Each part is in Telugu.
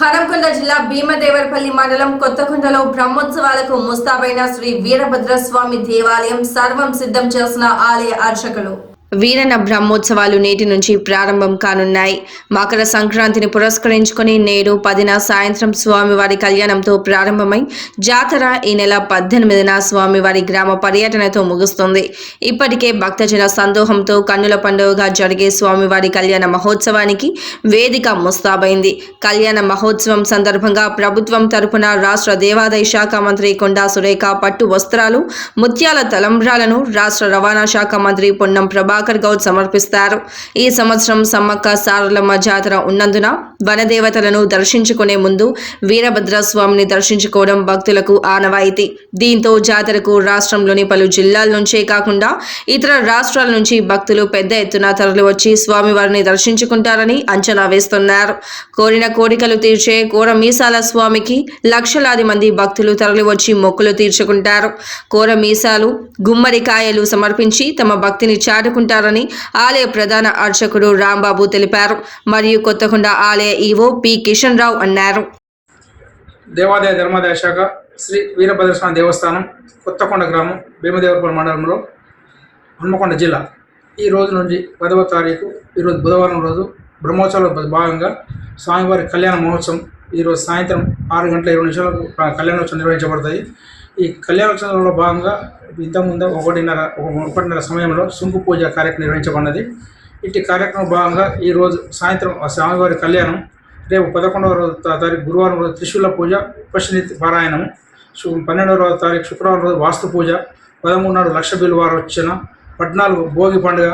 హనంకొండ జిల్లా భీమదేవరపల్లి మండలం కొత్తకొండలో బ్రహ్మోత్సవాలకు ముస్తాబైన శ్రీ వీరభద్రస్వామి దేవాలయం సర్వం సిద్ధం చేసిన ఆలయ అర్చకులు. వీరన్న బ్రహ్మోత్సవాలు నేటి నుంచి ప్రారంభం కానున్నాయి. మకర సంక్రాంతిని పురస్కరించుకుని నేడు 10న సాయంత్రం స్వామివారి కళ్యాణంతో ప్రారంభమై జాతర ఈ నెల 18న స్వామివారి గ్రామ పర్యటనతో ముగుస్తుంది. ఇప్పటికే భక్తజన సందోహంతో కన్నుల పండుగగా జరిగే స్వామివారి కళ్యాణ మహోత్సవానికి వేదిక ముస్తాబైంది. కళ్యాణ మహోత్సవం సందర్భంగా ప్రభుత్వం తరపున రాష్ట్ర దేవాదాయ శాఖ మంత్రి కొండా సురేఖ పట్టు వస్త్రాలు, ముత్యాల తలంబ్రాలను రాష్ట్ర రవాణా శాఖ మంత్రి పొన్నం ప్రభాకర్ గౌడ్ సమర్పిస్తారు. ఈ సంవత్సరం సమ్మక్క సారలమ్మ జాతర ఉన్నందున వనదేవతలను దర్శించుకునే ముందు వీరభద్రస్వామిని దర్శించుకోవడం భక్తులకు ఆనవాయితీ. దీంతో జాతరకు రాష్ట్రంలోని పలు జిల్లాల నుంచే కాకుండా ఇతర రాష్ట్రాల నుంచి భక్తులు పెద్ద ఎత్తున తరలివచ్చి స్వామివారిని దర్శించుకుంటారని అంచనా వేస్తున్నారు. కోరిన కోరికలు తీర్చే కోర మీసాల స్వామికి లక్షలాది మంది భక్తులు తరలివచ్చి మొక్కులు తీర్చుకుంటారు. కోర మీసాలు, గుమ్మడికాయలు సమర్పించి తమ భక్తిని చాటుకుంటారని ఆలయ ప్రధాన అర్చకుడు రాంబాబు తెలిపారు. మరియు కొత్తకొండ ఆలయ ఈవో పి కిషన్ రావు అన్నారు. దేవాదాయ ధర్మాదాయ శాఖ శ్రీ వీరభద్రస్వామి దేవస్థానం కొత్తకొండ గ్రామం భీమదేవరపల్లి మండలంలో హన్మకొండ జిల్లా ఈ రోజు నుంచి 10వ తారీఖు ఈరోజు బుధవారం రోజు బ్రహ్మోత్సవంలో భాగంగా స్వామివారి కళ్యాణ మహోత్సవం ఈరోజు సాయంత్రం 6:20 కళ్యాణోత్సవం నిర్వహించబడతాయి. ఈ కళ్యాణోత్సవంలో భాగంగా ఇంతకుముందు ఒకటిన్నర సమయంలో శంకు పూజ కార్యక్రమం నిర్వహించబడినది. ఇట్టి కార్యక్రమం భాగంగా ఈరోజు సాయంత్రం స్వామివారి కళ్యాణం, రేపు 11వ తారీఖు గురువారం రోజు త్రిశూల పూజ, ఉపశనితి పారాయణము, 12వ తారీఖు శుక్రవారం రోజు వాస్తు పూజ, 13 నాడు లక్ష బిల్వారోచన, 14 భోగి పండుగ,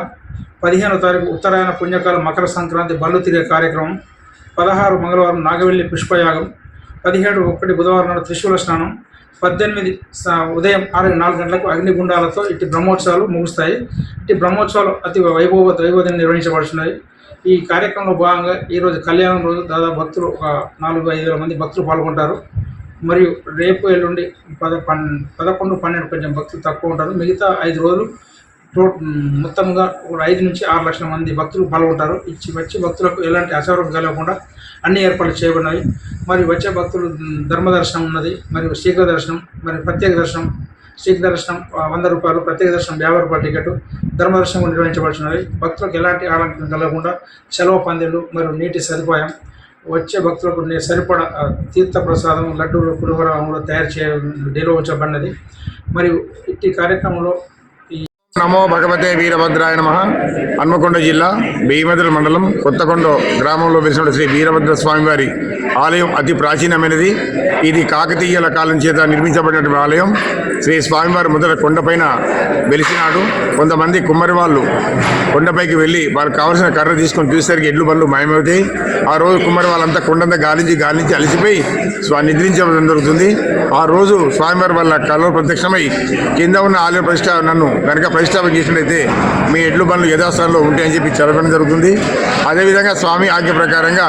15వ తారీఖు ఉత్తరాయణ పుణ్యకాలం మకర సంక్రాంతి బళ్ళు తిరిగే కార్యక్రమం, 16 మంగళవారం నాగవెల్లి పుష్పయాగం, 17 బుధవారం నాడు త్రిశూల స్నానం, 18 ఉదయం 4 గంటలకు అగ్నిగుండాలతో ఇట్టి బ్రహ్మోత్సవాలు ముగుస్తాయి. ఇట్టి బ్రహ్మోత్సవాలు అతి వైభవంగా నిర్వహించబడుతున్నాయి. ఈ కార్యక్రమంలో భాగంగా ఈరోజు కళ్యాణం రోజు దాదాపు భక్తులు ఒక 4-5 మంది భక్తులు పాల్గొంటారు. మరియు రేపు ఎల్లుండి 11, 12 కొంచెం భక్తులు తక్కువ ఉంటారు. మిగతా 5 రోజులు మొత్తంగా 5 నుంచి 6 లక్షల మంది భక్తులు పాల్గొంటారు. వచ్చే భక్తులకు ఎలాంటి అసౌకర్యం కలగకుండా అన్ని ఏర్పాట్లు చేయబడినవి. మరియు వచ్చే భక్తులు ధర్మదర్శనం ఉన్నది, మరియు శీఘ్ర దర్శనం, మరియు ప్రత్యేక దర్శనం. శీఘ్ర దర్శనం 100 రూపాయలు, ప్రత్యేక దర్శనం 50 రూపాయల టికెట్, ధర్మదర్శనం నిర్వహించబడుతున్నవి. భక్తులకు ఎలాంటి ఆలంకరణ కలగకుండా సెలవు పందిళ్ళు మరియు నీటి సదుపాయం, వచ్చే భక్తులకు సరిపడా తీర్థ ప్రసాదం, లడ్డూలు, పులిహోర తయారు నిర్వహించబడినది. మరియు ఇట్టి కార్యక్రమంలో నమో భగవతే వీరభద్రాయ నమః. హన్మకొండ జిల్లా భీమదేవరపల్లి మండలం కొత్తకొండ గ్రామంలో వెలిసిన శ్రీ వీరభద్ర స్వామివారి ఆలయం అతి ప్రాచీనమైనది. ఇది కాకతీయుల కాలం చేత నిర్మించబడినటువంటి ఆలయం. శ్రీ స్వామివారి మొదట కొండపైన వెలిసినాడు. కొంతమంది కుమ్మరి వాళ్ళు కొండపైకి వెళ్ళి వారికి కావలసిన కర్ర తీసుకొని చూసేసరికి ఎడ్లు బండ్లు మాయమవుతాయి. ఆ రోజు కుమ్మరి వాళ్ళంతా కొండంతా గాలించి అలసిపోయి నిద్రించడం జరుగుతుంది. ఆ రోజు స్వామివారి వాళ్ళ కళలో ప్రత్యక్షమై కింద ఉన్న ఆలయ నన్ను కనుక ప్రతిష్టాపన చేసినట్లయితే మీ ఎడ్లు బండ్లు యథాస్థానంలో ఉంటాయని చెప్పి చెప్పడం జరుగుతుంది. అదేవిధంగా స్వామి ఆజ్ఞ ప్రకారంగా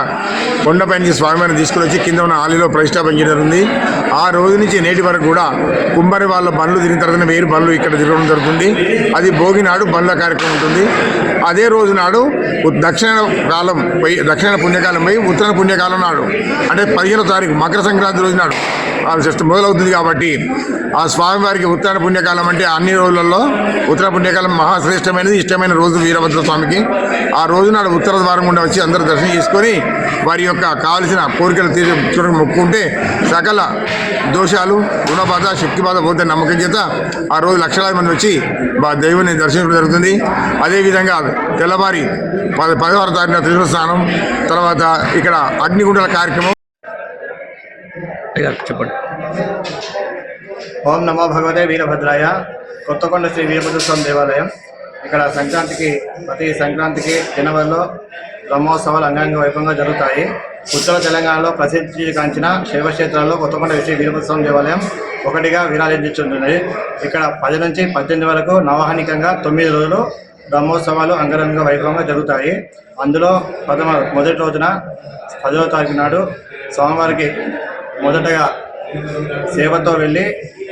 కొండపై నుంచి స్వామివారిని తీసుకుని వచ్చి కింద ఉన్న ఆలయంలో ప్రతిష్టాపన చేయడం జరుగుతుంది. ఆ రోజు నుంచి నేటి వరకు కూడా కుమ్మరి వాళ్ళ బండ్లు తిరిగిన తర్వాత వేరు బండ్లు ఇక్కడ తిరగడం జరుగుతుంది. అది భోగి నాడు బండ్ల కార్యక్రమం ఉంటుంది. అదే రోజు నాడు దక్షిణ పుణ్యకాలం పోయి ఉత్తర పుణ్యకాలం నాడు అంటే 15వ తారీఖు మకర సంక్రాంతి రోజు నాడు మొదలవుతుంది. కాబట్టి ఆ స్వామివారికి ఉత్తర పుణ్యకాలం అంటే అన్ని రోజులలో ఉత్తర పుణ్యకాలం మహాశ్రేష్టమైనది, ఇష్టమైన రోజు వీరభద్ర స్వామికి. ఆ రోజు నాడు ఉత్తర ద్వారం గుండా వచ్చి అందరూ దర్శనం చేసుకొని వారి యొక్క కావలసిన కోరికలు తీర్చడానికి మొక్కుంటే సకల దోషాలు, రుణబాధ, శక్తి బాధ పోతే నమ్మకం చేత ఆ రోజు లక్షలాది మంది వచ్చి దేవుని దర్శించడం జరుగుతుంది. అదేవిధంగా తెల్లవారి 10వ తారీఖున త్రిశూల స్నానం, తర్వాత ఇక్కడ అగ్నిగుండాల కార్యక్రమం. చెప్పండి. ఓం నమో భగవతే వీరభద్రాయ. కొత్తకొండ శ్రీ వీరభద్రస్వామి దేవాలయం. ఇక్కడ ప్రతి సంక్రాంతికి జనవరిలో బ్రహ్మోత్సవాలు అంగరంగ వైభవంగా జరుగుతాయి. ఉత్తర తెలంగాణలో ప్రసిద్ధిగాంచిన శైవక్షేత్రాల్లో కొత్తకొండ శ్రీ వీరభద్రస్వామి దేవాలయం ఒకటిగా విరాజిల్లుచున్నది. ఇక్కడ 10 నుంచి 18 వరకు నవహానికంగా 9 రోజులు బ్రహ్మోత్సవాలు అంగరంగ వైభవంగా జరుగుతాయి. అందులో మొదటి రోజున 10వ తారీఖు నాడు స్వామివారికి మొదటగా సేవతో వెళ్ళి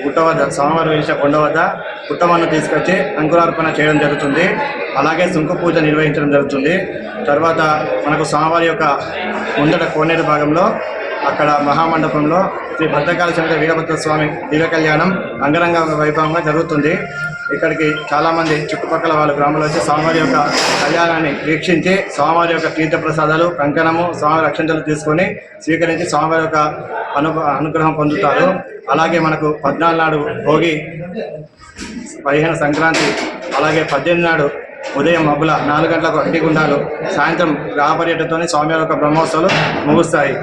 గుట్ట వద్ద స్వామివారు వేసిన కొండ వద్ద పుట్టమన్ను తీసుకొచ్చి అంకురార్పణ చేయడం జరుగుతుంది. అలాగే శంకు పూజ నిర్వహించడం జరుగుతుంది. తర్వాత మనకు స్వామివారి యొక్క ముందట కోనేరు భాగంలో అక్కడ మహామండపంలో శ్రీ భద్రకాళి సమేత వీరభద్ర స్వామి దివ్య కళ్యాణం అంగరంగ వైభవంగా జరుగుతుంది. ఇక్కడికి చాలామంది చుట్టుపక్కల వాళ్ళ గ్రామాలు వచ్చి స్వామివారి యొక్క కళ్యాణాన్ని వీక్షించి స్వామివారి యొక్క తీర్థప్రసాదాలు, కంకణము, స్వామి రక్షణలు తీసుకొని స్వీకరించి స్వామివారి యొక్క అనుగ్రహం పొందుతారు. అలాగే మనకు 14 నాడు భోగి, 15 సంక్రాంతి, అలాగే 18 నాడు ఉదయం మబ్బుల 4 గంటలకు అగ్నిగుండాలు, సాయంత్రం గ్రహ పర్యటనతో స్వామివారి యొక్క బ్రహ్మోత్సవాలు ముగుస్తాయి.